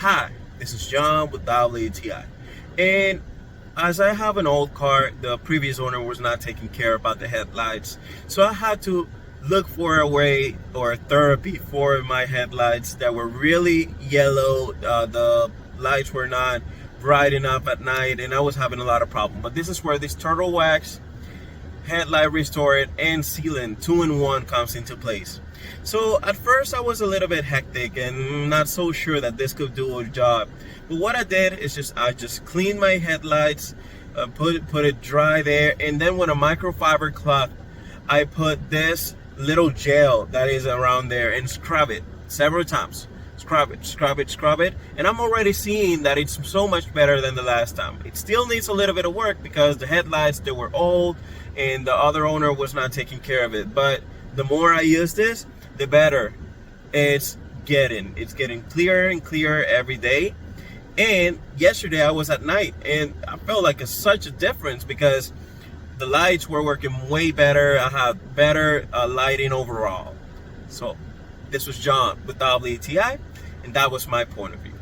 Hi, this is John with WTI. And as I have an old car, the previous owner was not taking care about the headlights. So I had to look for a way or a therapy for my headlights that were really yellow. The lights were not bright enough at night and I was having a lot of problems. But this is where this turtle wax, headlight restorer, and sealant 2-in-1 comes into place. So at first I was a little bit hectic and not so sure that this could do a job. But what I did is I just cleaned my headlights, put it dry there, and then with a microfiber cloth I put this little gel that is around there and scrub it several times. Scrub it, and I'm already seeing that it's so much better than the last time. It still needs a little bit of work because the headlights, they were old and the other owner was not taking care of it. But the more I use this, the better it's getting. It's getting clearer and clearer every day. And yesterday I was at night and I felt like it's such a difference because the lights were working way better. I had better lighting overall. So this was John with WTI, and that was my point of view.